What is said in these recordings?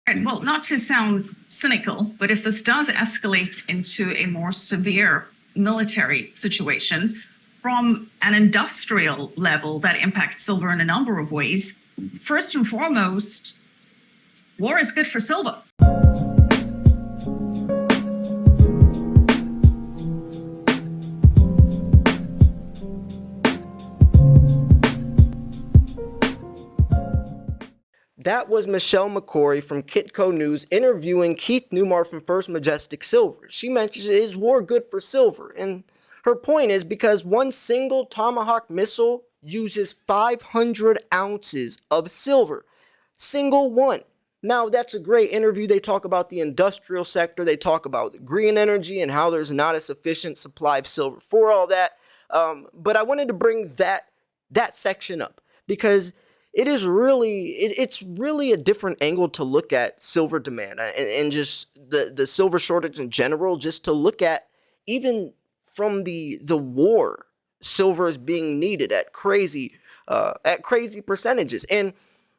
Right. Well, not to sound cynical, but if this does escalate into a more severe military situation from an industrial level that impacts silver in a number of ways, first and foremost, war is good for silver. That was Michelle McCory from Kitco News interviewing Keith Newmar from First Majestic Silver. She mentions, is war good for silver? And her point is because one single Tomahawk missile uses 500 ounces of silver. Single one. Now, that's a great interview. They talk about the industrial sector. They talk about green energy and how there's not a sufficient supply of silver for all that. But I wanted to bring that section up because it's really a different angle to look at silver demand and just the silver shortage in general, just to look at even from the war, silver is being needed at crazy percentages. And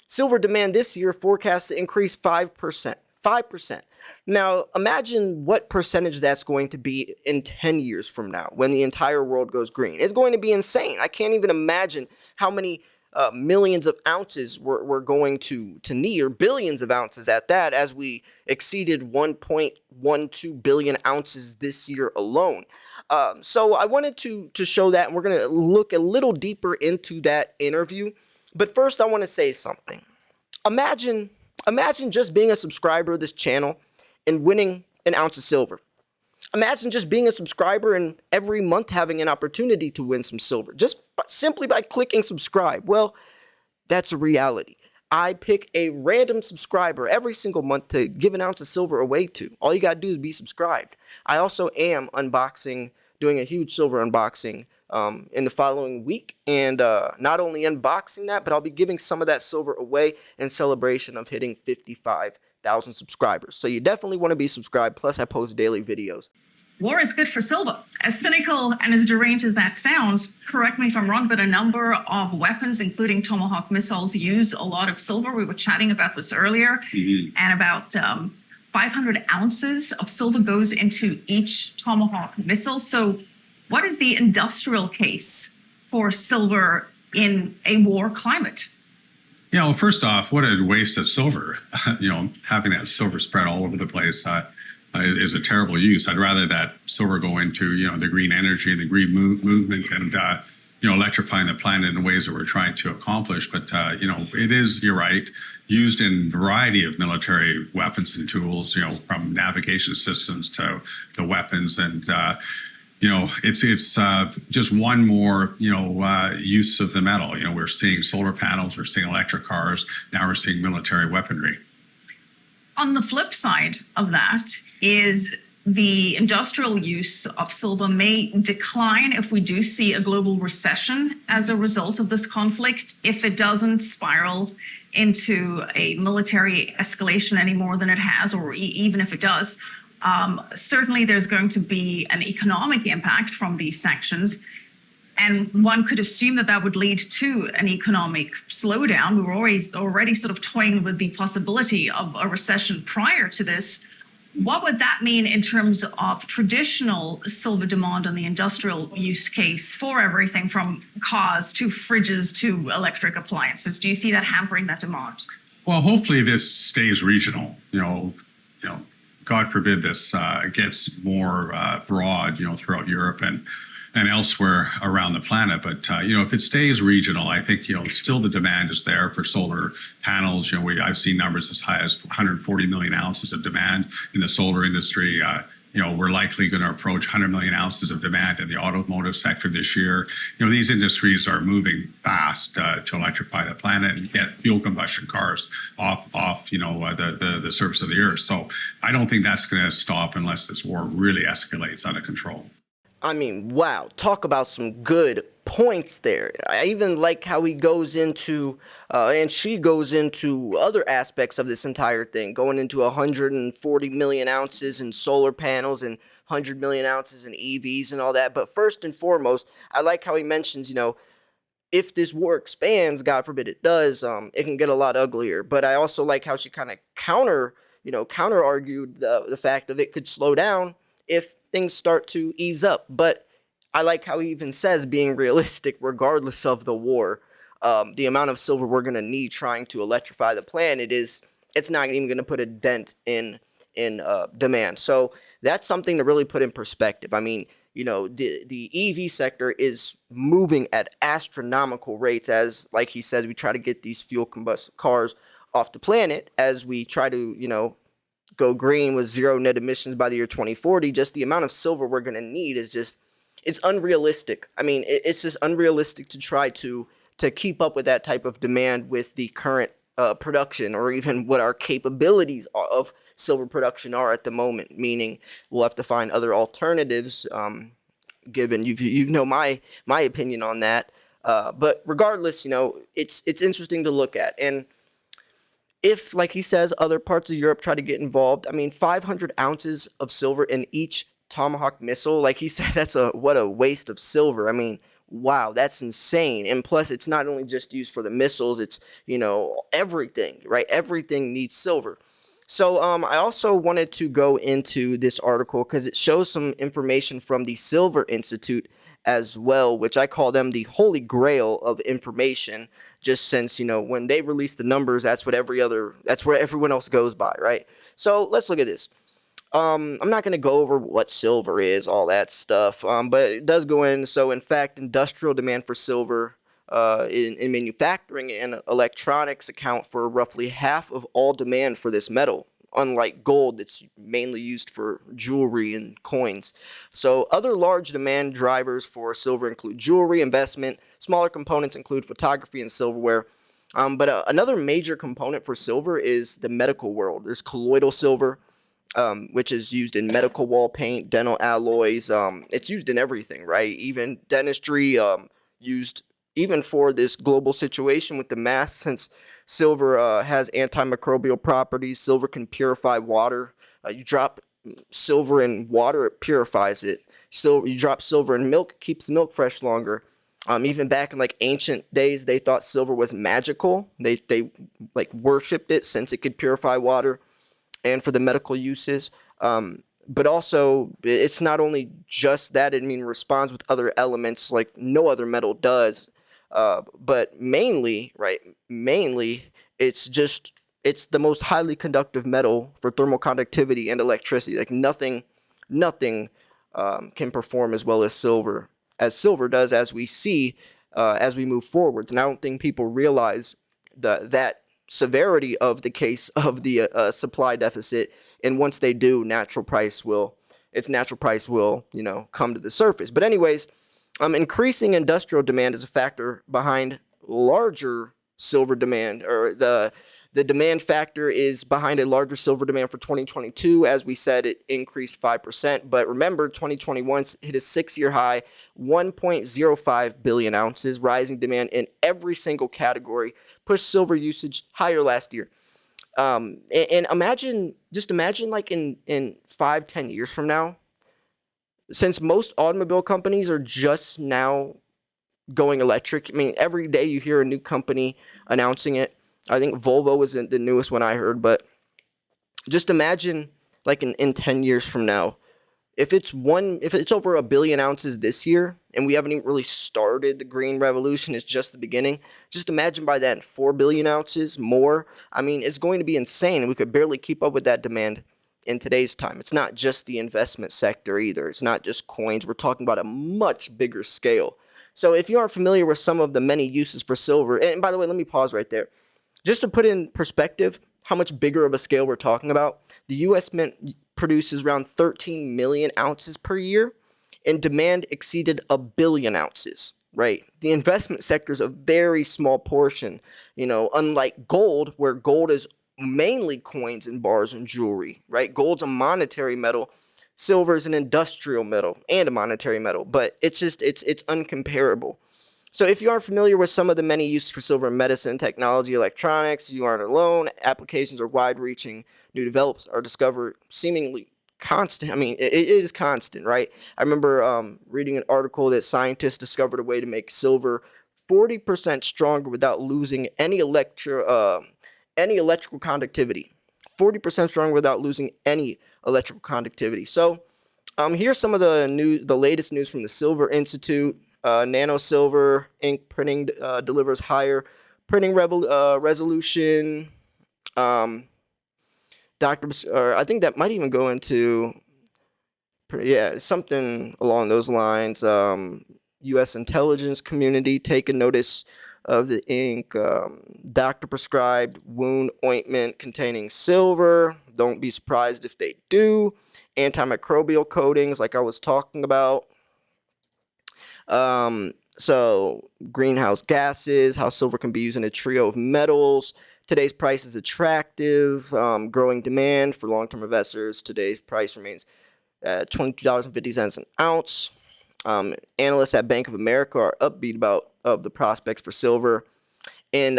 silver demand this year forecast to increase 5%. 5%. Now, imagine what percentage that's going to be in 10 years from now when the entire world goes green. It's going to be insane. I can't even imagine how many millions of ounces we're going to need, or billions of ounces at that, as we exceeded 1.12 billion ounces this year alone. So I wanted to show that, and we're going to look a little deeper into that interview. But first, I want to say something. Imagine just being a subscriber of this channel and winning an ounce of silver. Imagine just being a subscriber and every month having an opportunity to win some silver, just simply by clicking subscribe. Well, that's a reality. I pick a random subscriber every single month to give an ounce of silver away to. All you got to do is be subscribed. I also am doing a huge silver unboxing in the following week. And not only unboxing that, but I'll be giving some of that silver away in celebration of hitting 55,000 subscribers. So you definitely want to be subscribed. Plus, I post daily videos. War is good for silver. As cynical and as deranged as that sounds, correct me if I'm wrong, but a number of weapons, including Tomahawk missiles, use a lot of silver. We were chatting about this earlier, and about 500 ounces of silver goes into each Tomahawk missile. So what is the industrial case for silver in a war climate? Yeah, well, first off, what a waste of silver. Having that silver spread all over the place is a terrible use. I'd rather that silver go into, the green energy, the green movement, and, electrifying the planet in ways that we're trying to accomplish. But, it is, you're right, used in a variety of military weapons and tools, from navigation systems to the weapons. And, it's just one more, use of the metal. We're seeing solar panels, we're seeing electric cars, now we're seeing military weaponry. On the flip side of that is the industrial use of silver may decline if we do see a global recession as a result of this conflict, if it doesn't spiral into a military escalation any more than it has, or even if it does. Certainly there's going to be an economic impact from these sanctions. And one could assume that would lead to an economic slowdown. We were already sort of toying with the possibility of a recession prior to this. What would that mean in terms of traditional silver demand on the industrial use case for everything from cars to fridges to electric appliances? Do you see that hampering that demand? Well, hopefully this stays regional. God forbid this gets more broad, throughout Europe and elsewhere around the planet. But, if it stays regional, I think, still the demand is there for solar panels. I've seen numbers as high as 140 million ounces of demand in the solar industry. We're likely going to approach 100 million ounces of demand in the automotive sector this year. These industries are moving fast to electrify the planet and get fuel combustion cars off the surface of the earth. So I don't think that's going to stop unless this war really escalates out of control. I mean, wow, talk about some good points there. I even like how he goes into, and she goes into other aspects of this entire thing, going into 140 million ounces in solar panels and 100 million ounces in EVs and all that. But first and foremost, I like how he mentions, if this war expands, God forbid it does, it can get a lot uglier. But I also like how she kind of counter argued the fact of it could slow down if things start to ease up. But I like how he even says being realistic, regardless of the war, the amount of silver we're gonna need trying to electrify the planet it's not even gonna put a dent in demand. So that's something to really put in perspective. I mean, the EV sector is moving at astronomical rates as, like he says, we try to get these fuel combustion cars off the planet, as we try to, go green with zero net emissions by the year 2040. Just the amount of silver we're going to need is just, it's unrealistic. I mean, it's just unrealistic to try to keep up with that type of demand with the current production, or even what our capabilities of silver production are at the moment, meaning we'll have to find other alternatives, given my opinion on that. But regardless, it's interesting to look at. And if, like he says, other parts of Europe try to get involved, I mean, 500 ounces of silver in each Tomahawk missile, like he said, what a waste of silver. I mean, wow, that's insane. And plus, it's not only just used for the missiles, it's, everything, right? Everything needs silver. So I also wanted to go into this article because it shows some information from the Silver Institute as well, which I call them the holy grail of information, just since, when they release the numbers, that's where everyone else goes by, right? So let's look at this. I'm not going to go over what silver is, all that stuff, but it does go in. So, in fact, industrial demand for silver in manufacturing and electronics account for roughly half of all demand for this metal, unlike gold that's mainly used for jewelry and coins. So, other large demand drivers for silver include jewelry, investment. Smaller components include photography and silverware. But another major component for silver is the medical world. There's colloidal silver, which is used in medical wall paint, dental alloys. It's used in everything, right? Even dentistry, used even for this global situation with the masks, since silver has antimicrobial properties. Silver can purify water. You drop silver in water, it purifies it. So you drop silver in milk, it keeps milk fresh longer. Even back in like ancient days, they thought silver was magical. They like worshipped it since it could purify water, and for the medical uses. But also, it's not only just that. I mean, responds with other elements like no other metal does. But mainly, right? Mainly, it's the most highly conductive metal for thermal conductivity and electricity. Like nothing can perform as well as silver does, as we see as we move forwards. And I don't think people realize that severity of the case of the supply deficit. And once they do, natural price will come to the surface. But anyways, increasing industrial demand is a factor behind larger silver demand, or the demand factor is behind a larger silver demand for 2022. As we said, it increased 5%. But remember, 2021 hit a 6-year high, 1.05 billion ounces. Rising demand in every single category pushed silver usage higher last year. And imagine like in 5-10 years from now, since most automobile companies are just now going electric. I mean, every day you hear a new company announcing it. I think Volvo was the newest one I heard, but just imagine like in 10 years from now, if it's over 1 billion ounces this year, and we haven't even really started the green revolution, it's just the beginning. Just imagine by then 4 billion ounces more. I mean, it's going to be insane. We could barely keep up with that demand in today's time. It's not just the investment sector either. It's not just coins. We're talking about a much bigger scale. So if you aren't familiar with some of the many uses for silver, and by the way, let me pause right there. Just to put in perspective how much bigger of a scale we're talking about, the U.S. Mint produces around 13 million ounces per year, and demand exceeded 1 billion ounces, right? The investment sector is a very small portion, unlike gold, where gold is mainly coins and bars and jewelry, right? Gold's a monetary metal. Silver is an industrial metal and a monetary metal, but it's uncomparable. So if you aren't familiar with some of the many uses for silver in medicine, technology, electronics, you aren't alone. Applications are wide-reaching. New develops are discovered seemingly constant. I mean, it is constant, right? I remember reading an article that scientists discovered a way to make silver 40% stronger without losing any electrical conductivity. 40% stronger without losing any electrical conductivity. So here's some of the latest news from the Silver Institute. Nano silver ink printing delivers higher printing resolution. Or I think that might even go into, yeah, something along those lines. U.S. intelligence community taking notice of the ink. Doctor prescribed wound ointment containing silver. Don't be surprised if they do. Antimicrobial coatings, like I was talking about. So greenhouse gases, how silver can be used in a trio of metals. Today's price is attractive. Growing demand for long-term investors. Today's price remains at $22.50 an ounce. Analysts at Bank of America are upbeat about the prospects for silver, and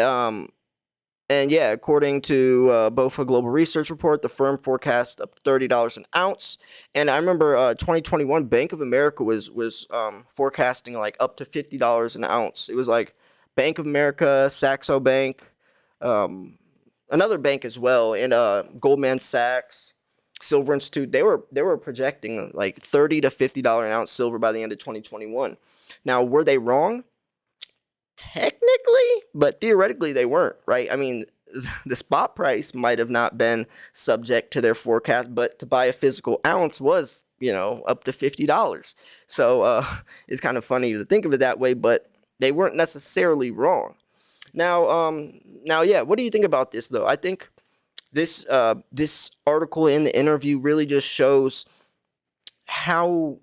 yeah, according to BofA Global Research Report, the firm forecast up to $30 an ounce. And I remember 2021, Bank of America was forecasting like up to $50 an ounce. It was like Bank of America, Saxo Bank, another bank as well, and Goldman Sachs, Silver Institute. They were projecting like $30 to $50 an ounce silver by the end of 2021. Now, were they wrong? Technically, but theoretically they weren't, right? I mean, the spot price might have not been subject to their forecast, but to buy a physical ounce was, up to $50. So it's kind of funny to think of it that way, but they weren't necessarily wrong. Now, yeah, what do you think about this though? I think this article in the interview really just shows how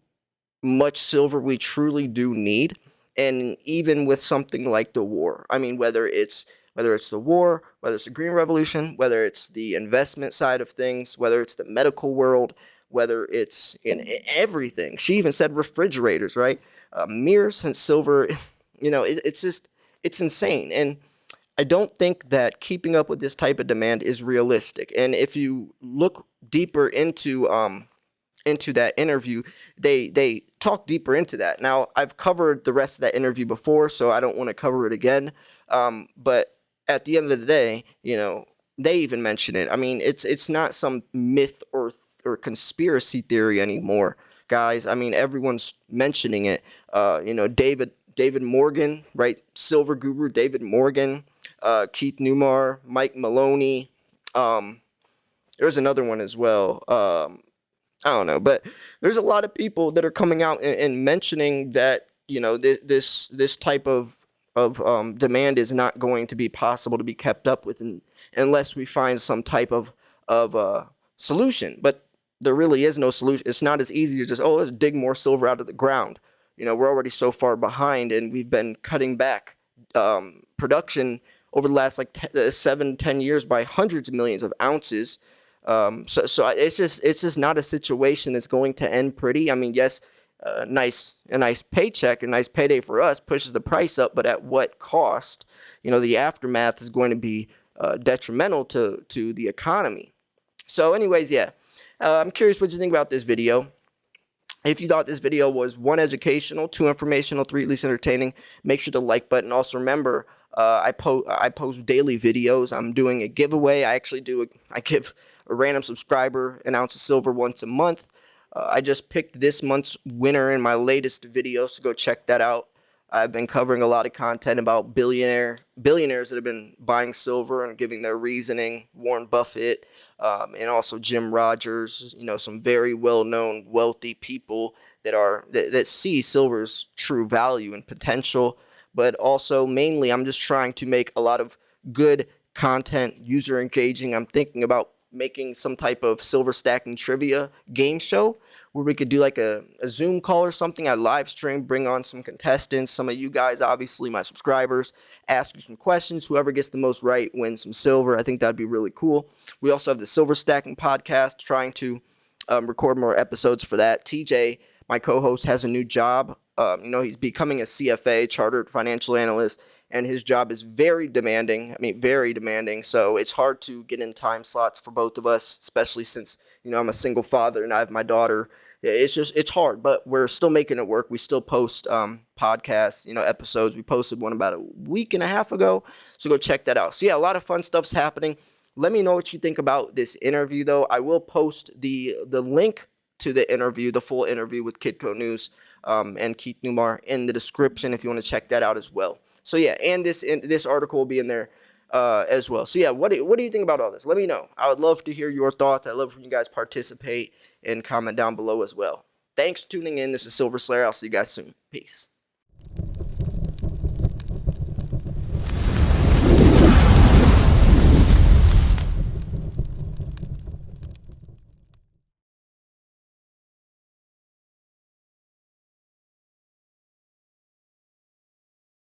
much silver we truly do need. And even with something like the war, I mean, whether it's the war, whether it's the Green Revolution, whether it's the investment side of things, whether it's the medical world, whether it's in everything. She even said refrigerators, right? Mirrors and silver, it's insane. And I don't think that keeping up with this type of demand is realistic. And if you look deeper into that interview, they talk deeper into that. Now, I've covered the rest of that interview before, so I don't want to cover it again. But at the end of the day, they even mention it. I mean, it's not some myth or conspiracy theory anymore, guys. I mean, everyone's mentioning it. David Morgan, right? Silver guru David Morgan, Keith Newmar, Mike Maloney. There's another one as well. I don't know, but there's a lot of people that are coming out and mentioning that this type of demand is not going to be possible to be kept up with unless we find some type of solution. But there really is no solution. It's not as easy as just let's dig more silver out of the ground. We're already so far behind, and we've been cutting back production over the last 7-10 years by hundreds of millions of ounces. So it's just not a situation that's going to end pretty. I mean, yes, a nice paycheck, a nice payday for us pushes the price up, but at what cost? The aftermath is going to be detrimental to the economy. So anyways, yeah, I'm curious what you think about this video. If you thought this video was 1, educational, 2, informational, 3, at least entertaining, make sure to like button. Also remember, I post daily videos. I'm doing a giveaway. I give a random subscriber an ounce of silver once a month. I just picked this month's winner in my latest video, so go check that out. I've been covering a lot of content about billionaires that have been buying silver and giving their reasoning. Warren Buffett, and also Jim Rogers. Some very well-known, wealthy people that see silver's true value and potential. But also, mainly, I'm just trying to make a lot of good content, user engaging. I'm thinking about making some type of silver stacking trivia game show where we could do like a Zoom call or something. I live stream, bring on some contestants, some of you guys, obviously my subscribers, ask you some questions. Whoever gets the most right wins some silver. I think that'd be really cool. We also have the Silver Stacking podcast, trying to record more episodes for that. TJ, my co-host, has a new job. He's becoming a CFA, chartered financial analyst, and his job is very demanding. I mean, very demanding. So it's hard to get in time slots for both of us, especially since, I'm a single father and I have my daughter. It's hard, but we're still making it work. We still post podcasts, episodes. We posted one about a week and a half ago, so go check that out. So yeah, a lot of fun stuff's happening. Let me know what you think about this interview, though. I will post the link to the interview, the full interview with Kitco News and Keith Newmar in the description if you want to check that out as well. So yeah, and this article will be in there as well. So yeah, what do you think about all this? Let me know. I would love to hear your thoughts. I'd love for you guys participate and comment down below as well. Thanks for tuning in. This is Silver Slayer. I'll see you guys soon. Peace.